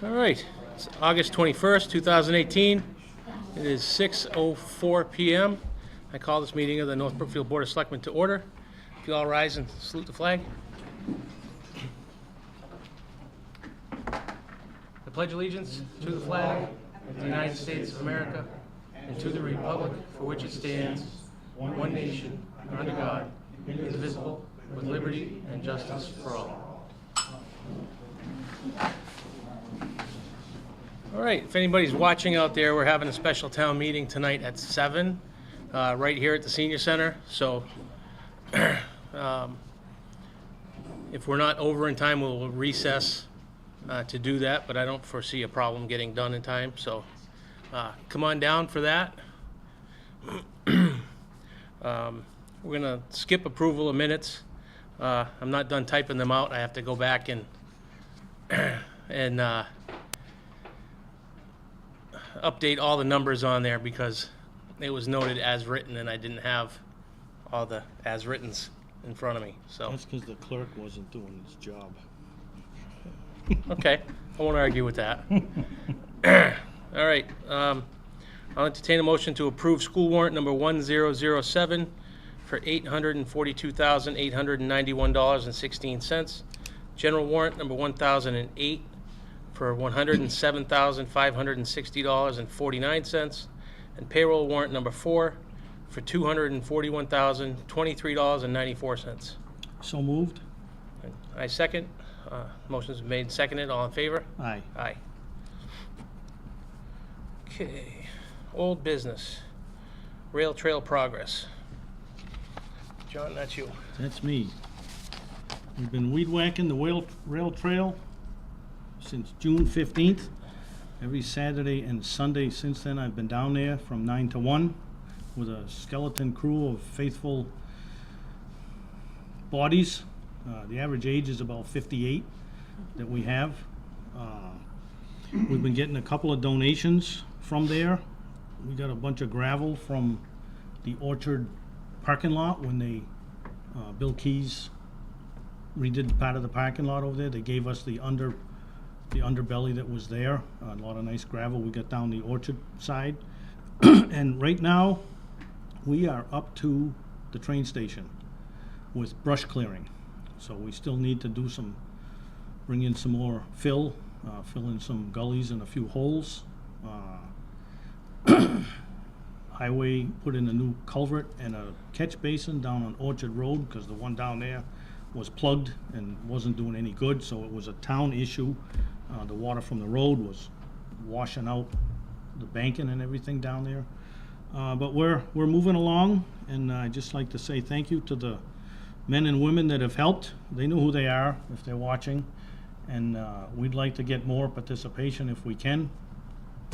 All right, it's August 21st, 2018. It is 6:04 p.m. I call this meeting of the North Brookfield Board of Selectmen to order. If you all rise and salute the flag. I pledge allegiance to the flag of the United States of America and to the republic for which it stands, one nation, under God, indivisible, with liberty and justice for all. All right, if anybody's watching out there, we're having a special town meeting tonight at 7, right here at the Senior Center. So if we're not over in time, we'll recess to do that, but I don't foresee a problem getting done in time. So come on down for that. We're going to skip approval of minutes. I'm not done typing them out. I have to go back and update all the numbers on there because it was noted as written and I didn't have all the as writtens in front of me. So That's because the clerk wasn't doing his job. okay, I won't argue with that. All right, I'll entertain a motion to approve school warrant number 1007 for $842,891.16. General warrant number 1008 for $107,560.49, and payroll warrant number 4 for $241,023.94. So moved? I second. Motion's made and seconded. All in favor? Aye. Aye. Okay. Old business. Rail trail progress. John, that's you. That's me. We've been weed whacking the rail trail since June 15th. Every Saturday and Sunday since then, I've been down there from 9 to 1 with a skeleton crew of faithful bodies. The average age is about 58 that we have. We've been getting a couple of donations from there. We got a bunch of gravel from the Orchard parking lot when they, Bill Keys redid part of the parking lot over there. They gave us the underbelly that was there. A lot of nice gravel we got down the Orchard side. And right now, we are up to the train station with brush clearing. So we still need to bring in some more fill in some gullies and a few holes. Highway put in a new culvert and a catch basin down on Orchard Road because the one down there was plugged and wasn't doing any good, so it was a town issue. The water from the road was washing out the banking and everything down there. But we're moving along, and I'd just like to say thank you to the men and women that have helped. They know who they are if they're watching, and we'd like to get more participation if we can.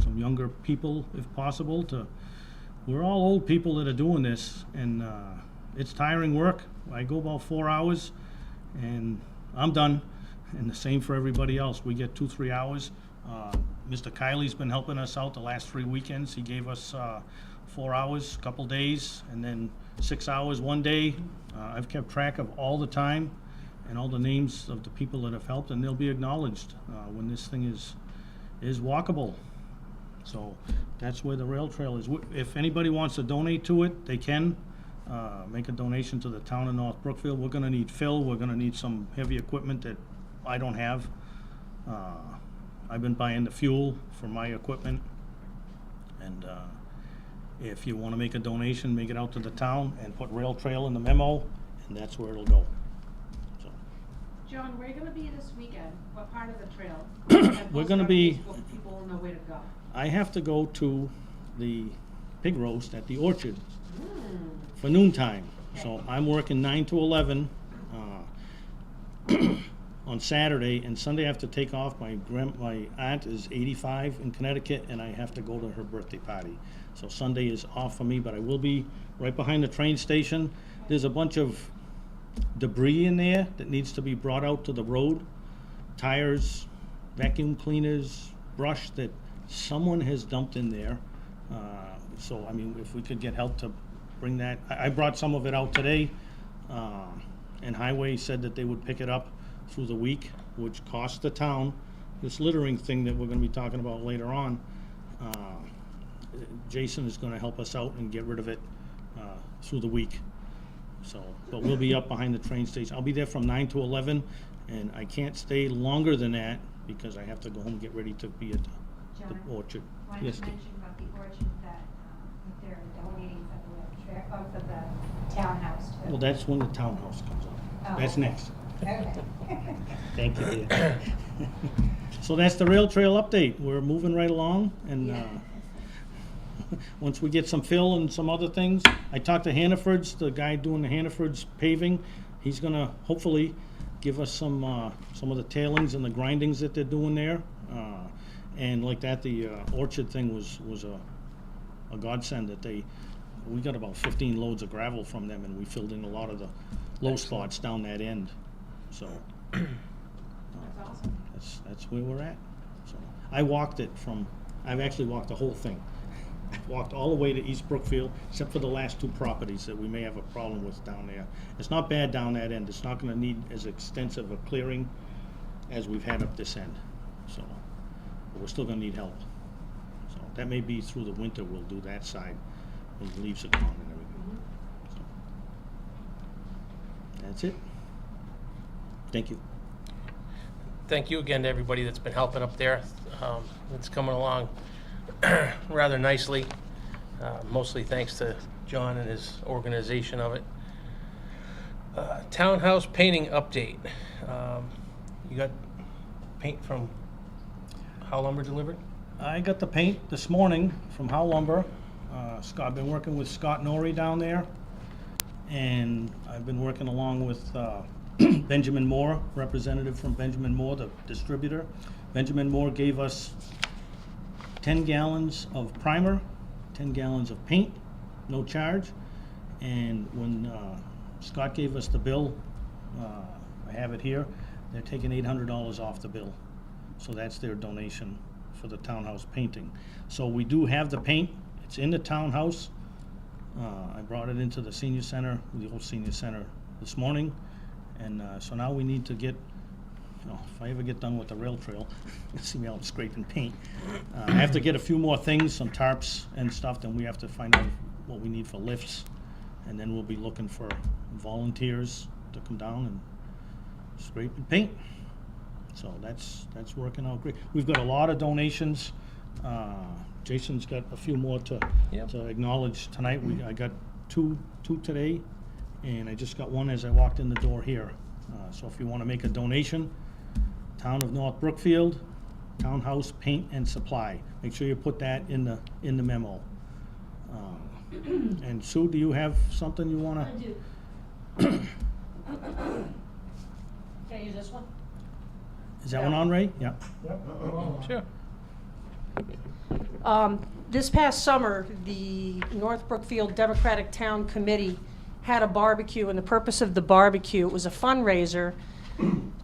Some younger people, if possible. We're all old people that are doing this, and it's tiring work. I go about 4 hours, and I'm done. And the same for everybody else. We get 2-3 hours. Mr. Kiley's been helping us out the last 3 weekends. He gave us 4 hours, a couple days, and then 6 hours one day. I've kept track of all the time and all the names of the people that have helped, and they'll be acknowledged when this thing is walkable. So that's where the rail trail is. If anybody wants to donate to it, they can make a donation to the town of North Brookfield. We're going to need fill. We're going to need some heavy equipment that I don't have. I've been buying the fuel for my equipment, and if you want to make a donation, make it out to the town and put rail trail in the memo, and that's where it'll go. So. John, where are you going to be this weekend? What part of the trail? We're going to be. People know where to go. I have to go to the pig roast at the Orchard for noontime. So I'm working 9 to 11 on Saturday, and Sunday I have to take off. My aunt is 85 in Connecticut, and I have to go to her birthday party. So Sunday is off for me, but I will be right behind the train station. There's a bunch of debris in there that needs to be brought out to the road. Tires, vacuum cleaners, brush that someone has dumped in there. So, I mean, if we could get help to bring that. I brought some of it out today, and Highway said that they would pick it up through the week, which cost the town this littering thing that we're gonna be talking about later on, Jason is gonna help us out and get rid of it through the week. So, but we'll be up behind the train station. I'll be there from 9 to 11, and I can't stay longer than that because I have to go home and get ready to be at the John, orchard. why don't you Yes, mention about the orchard that they're donating for the townhouse too? well, that's when the townhouse comes up. Oh. That's next. Okay. Thank you, dear. So that's the rail trail update. We're moving right along, and once we get some fill and some other things, I talked to Hannaford's, the guy doing the Hannaford's paving. He's gonna hopefully give us some of the tailings and the grindings that they're doing there. And like that, the orchard thing was a godsend that we got about 15 loads of gravel from them, and we filled in a lot of the low spots down that end. So That's awesome. that's where we're at. So I've actually walked the whole thing. I walked all the way to East Brookfield, except for the last 2 properties that we may have a problem with down there. It's not bad down that end. It's not gonna need as extensive a clearing as we've had up this end. So, but we're still gonna need help. So that may be through the winter we'll do that side, when the leaves are gone and everything. So, that's it. Thank you. Thank you again to everybody that's been helping up there. It's coming along rather nicely, mostly thanks to John and his organization of it. Townhouse painting update. You got paint from How Lumber delivered? I got the paint this morning from How Lumber. I've been working with Scott Norrie down there, and I've been working along with Benjamin Moore, representative from Benjamin Moore, the distributor. Benjamin Moore gave us 10 gallons of primer, 10 gallons of paint, no charge. And when Scott gave us the bill, I have it here, they're taking $800 off the bill. So that's their donation for the townhouse painting. So we do have the paint. It's in the townhouse. I brought it into the senior center, the old senior center this morning. And so now we need to get, if I ever get done with the rail trail, you'll see me out scraping paint. I have to get a few more things, some tarps and stuff, then we have to find out what we need for lifts. And then we'll be looking for volunteers to come down and scrape and paint. So that's working out great. We've got a lot of donations. Jason's got a few more to acknowledge tonight. I got two today, and I just got one as I walked in the door here. So if you want to make a donation, Town of North Brookfield, Townhouse Paint and Supply. Make sure you put that in the memo. And Sue, do you have something you want to? I do. Can I use this one? Is that one on, Ray? Yeah. Sure. This past summer, the North Brookfield Democratic Town Committee had a barbecue, and the purpose of the barbecue, it was a fundraiser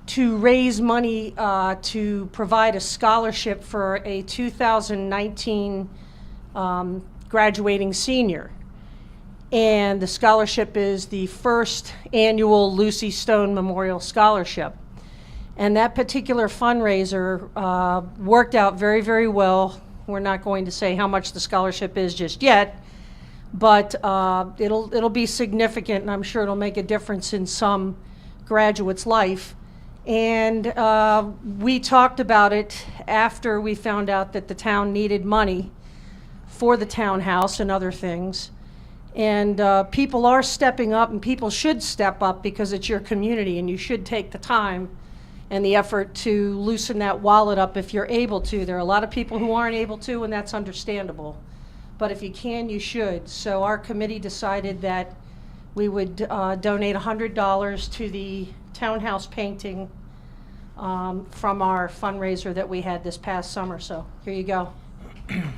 to raise money to provide a scholarship for a 2019 graduating senior. And the scholarship is the first annual Lucy Stone Memorial Scholarship. And that particular fundraiser worked out very, very well. We're not going to say how much the scholarship is just yet, but it'll be significant, and I'm sure it'll make a difference in some graduate's life. And we talked about it after we found out that the town needed money for the townhouse and other things. And people are stepping up, and people should step up because it's your community, and you should take the time and the effort to loosen that wallet up if you're able to. There are a lot of people who aren't able to, and that's understandable. But if you can, you should. So our committee decided that we would donate $100 to the townhouse painting from our fundraiser that we had this past summer. So here you go.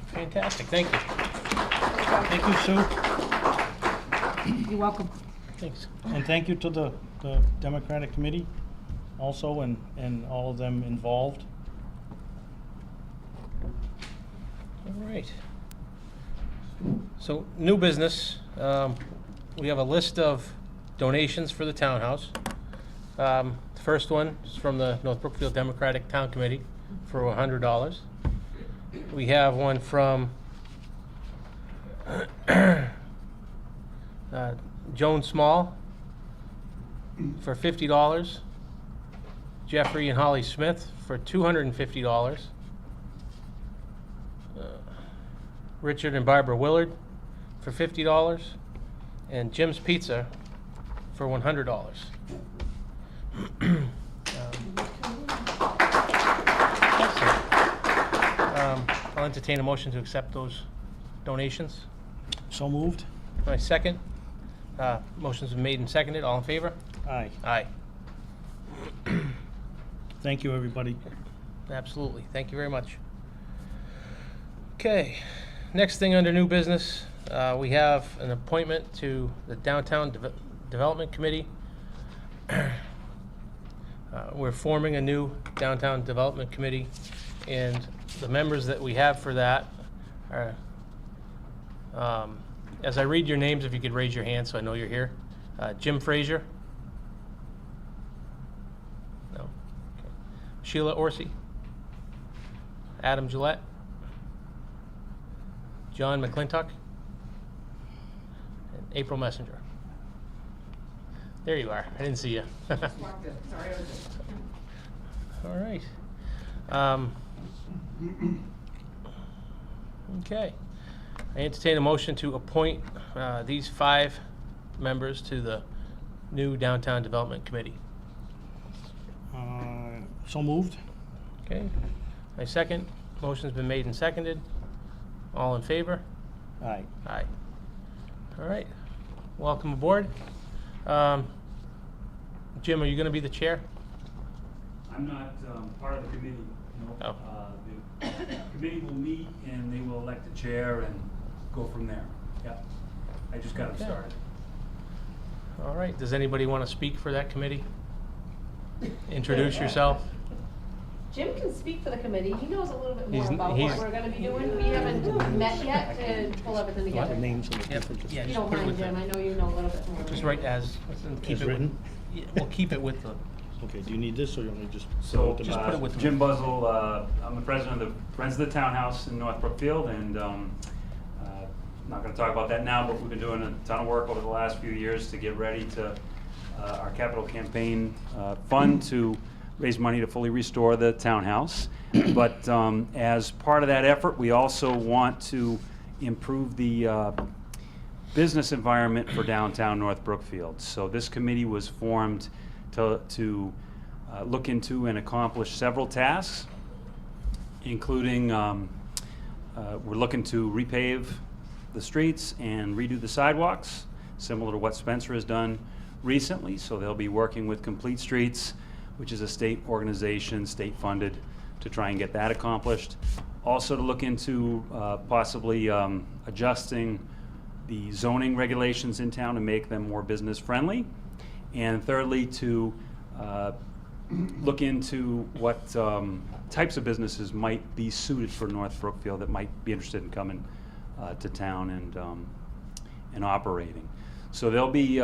Fantastic, thank you. Thank you, Sue. You're welcome. Thanks. And thank you to the Democratic Committee also, and all of them involved. All right. So, new business. We have a list of donations for the townhouse. The first one is from the North Brookfield Democratic Town Committee for $100. We have one from Joan Small for $50. Jeffrey and Holly Smith for $250. Richard and Barbara Willard for $50. And Jim's Pizza for $100. I'll entertain a motion to accept those donations. So moved? My second. Motion's been made and seconded. All in favor? Aye. Aye. Thank you, everybody. Absolutely. Thank you very much. Okay. Next thing under new business, we have an appointment to the Downtown Development Committee. We're forming a new Downtown Development Committee, and the members that we have for that are, as I read your names, if you could raise your hand so I know you're here. Jim Frazier. No. Okay. Sheila Orsi. Adam Gillette. John McClintock. And April Messenger. There you are. I didn't see you. All right. Okay. I entertain a motion to appoint these 5 members to the new Downtown Development Committee. So moved? Okay. My second. Motion's been made and seconded. All in favor? Aye. Aye. All right. Welcome aboard. Jim, are you going to be the chair? I'm not part of the committee, no. Oh. The committee will meet and they will elect a chair and go from there. Yeah. I just got them Okay. started. All right. Does anybody want to speak for that committee? Introduce yourself. Jim can speak for the committee. He knows a little bit more He's- about he's- what we're gonna be doing. We haven't met yet to pull everything The together. names and the Yep. differences. Yeah, You just don't put it mind, with Jim. the, I know you know a little bit more. just write as, keep As it written? Yeah, we'll keep it with the, Okay, do you need this, or you want me to just? So, Just put it with Jim Buzzell, I'm the president of the Friends of the Townhouse in North Brookfield, and not gonna talk about that now, but we've been doing a ton of work over the last few years to get ready to, our capital campaign fund to raise money to fully restore the townhouse. But as part of that effort, we also want to improve the business environment for downtown North Brookfield. So this committee was formed to look into and accomplish several tasks, including we're looking to repave the streets and redo the sidewalks, similar to what Spencer has done recently. So they'll be working with Complete Streets, which is a state organization, state funded, to try and get that accomplished. Also to look into possibly adjusting the zoning regulations in town to make them more business friendly. And thirdly, to look into what types of businesses might be suited for North Brookfield that might be interested in coming to town and operating. So they'll be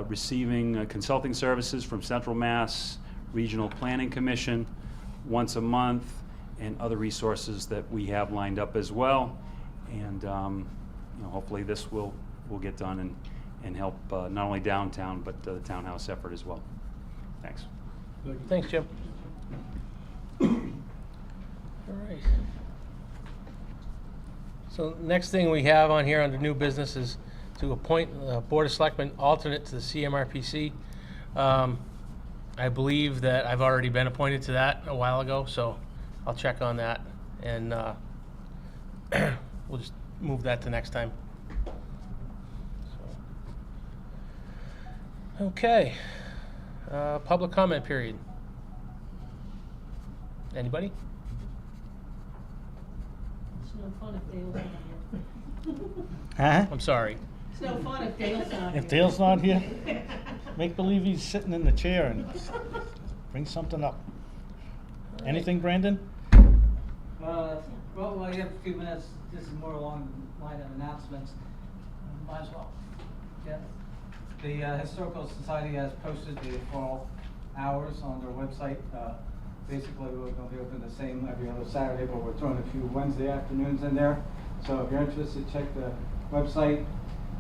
receiving consulting services from Central Mass Regional Planning Commission once a month, and other resources that we have lined up as well. And hopefully this will get done and help not only downtown, but the townhouse effort as well. Thanks. thanks, Jim. All right. So next thing we have on here under new business is to appoint Board of Selectmen alternate to the CMRPC. I believe that I've already been appointed to that a while ago, so I'll check on that, and we'll just move that to next time. So. Okay. Public comment period. Anybody? It's no fun if Dale's not here. Huh? I'm sorry. It's no fun if Dale's not here. If Dale's not here, make believe he's sitting in the chair and bring something up. Anything, Brandon? Well, while you have a few minutes, this is more along the line of announcements. Might as well. Yeah. The Historical Society has posted the fall hours on their website Basically, we're gonna be open the same every other Saturday, but we're throwing a few Wednesday afternoons in there. So if you're interested, check the website.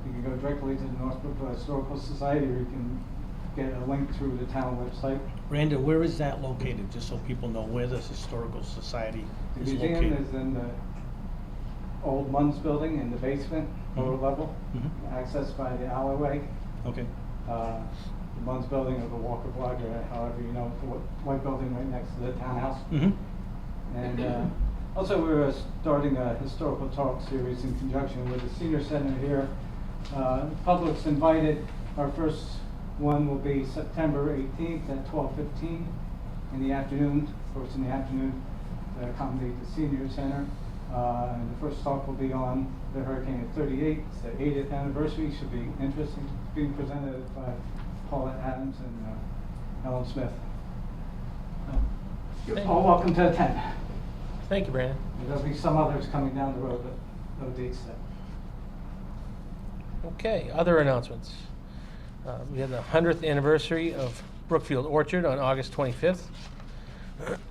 You can go directly to the Northbrook Historical Society, or you can get a link through the town website. Brandon, where is that located, just so people know where this historical society The is museum located? is in the old Munns building in the basement, lower level, accessed by the alleyway. Okay, The Munns building or the Walker Block, or however you know, the white building right next to the townhouse. And also, we're starting a historical talk series in conjunction with the senior center here. Public's invited. Our first one will be September 18th at 12:15 in the afternoon. Of course, in the afternoon, to accommodate the senior center. And the first talk will be on the Hurricane of '38. It's the 80th anniversary. Should be interesting. Being presented by Paula Adams and Ellen Smith. You're all welcome to attend. Thank you, Brandon. There'll be some others coming down the road, but no dates set. Okay, other announcements. We had the 100th anniversary of Brookfield Orchard on August 25th.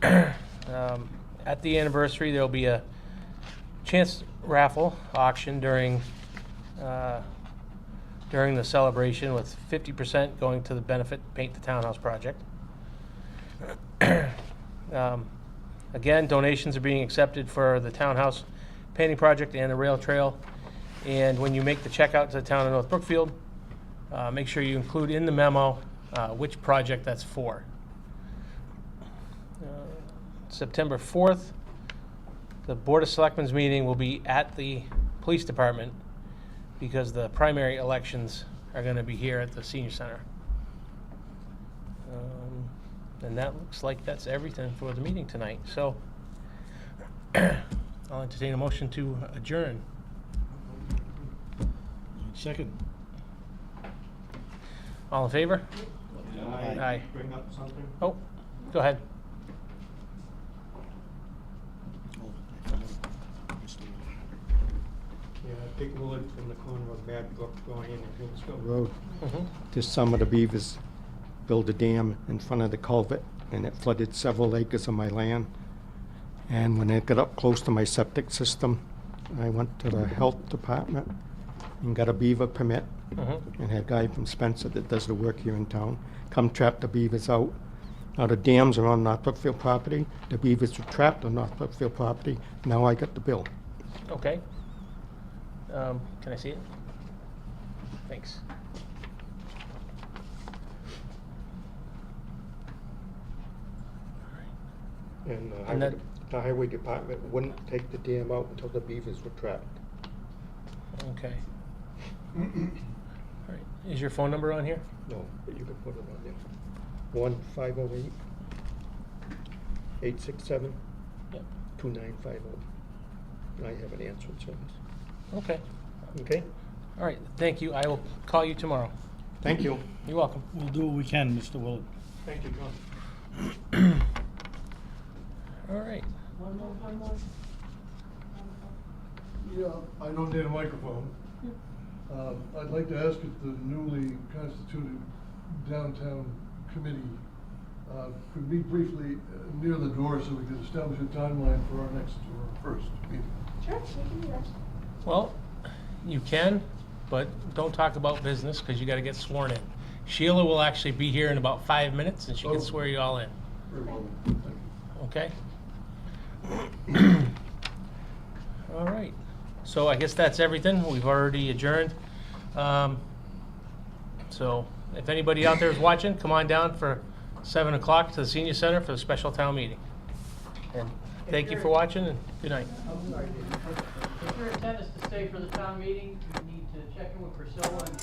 At the anniversary, there'll be a chance raffle auction during the celebration, with 50% going to the benefit Paint the Townhouse project. Again, donations are being accepted for the townhouse painting project and the rail trail. And when you make the check out to the town of North Brookfield, make sure you include in the memo which project that's for. September 4th, the Board of Selectmen's meeting will be at the police department because the primary elections are going to be here at the senior center. And that looks like that's everything for the meeting tonight. So I'll entertain a motion to adjourn. second. All in favor? Aye. Bring up something? Oh, go ahead. Yeah, Dick Willard from the corner of Bad Brook going into Hillsville Road. Mhm. This summer, the beavers built a dam in front of the culvert, and it flooded several acres of my land. And when it got up close to my septic system, I went to the health department and got a beaver permit, and had a guy from Spencer that does the work here in town come trap the beavers out. Now, the dams are on North Brookfield property. The beavers were trapped on North Brookfield property. Now I got the bill. Okay. Can I see it? Thanks. And And that- the highway department wouldn't take the dam out until the beavers were trapped. Okay. All right. Is your phone number on here? No, but you can put it on there. 1-508-867-2950. Yep. I have an answering service. Okay. Okay? All right. Thank you. I will call you tomorrow. Thank you. You're welcome. We'll do what we can, Mr. Willard. Thank you, John. All right. One more. Yeah, I don't need a microphone. I'd like to ask if the newly constituted downtown committee could meet briefly near the door so we could establish a timeline for our next or first meeting. Sure, we can do that. Well, you can, but don't talk about business because you got to get sworn in. Sheila will actually be here in about 5 minutes, and she can Oh. swear you all in. Very well, thank you. Okay? All right. So I guess that's everything. We've already adjourned. So if anybody out there is watching, come on down for 7 o'clock to the senior center for the special town meeting. And thank you for watching, and good night. I'm sorry, Dave. If your intent is to stay for the town meeting, you need to check in with Priscilla and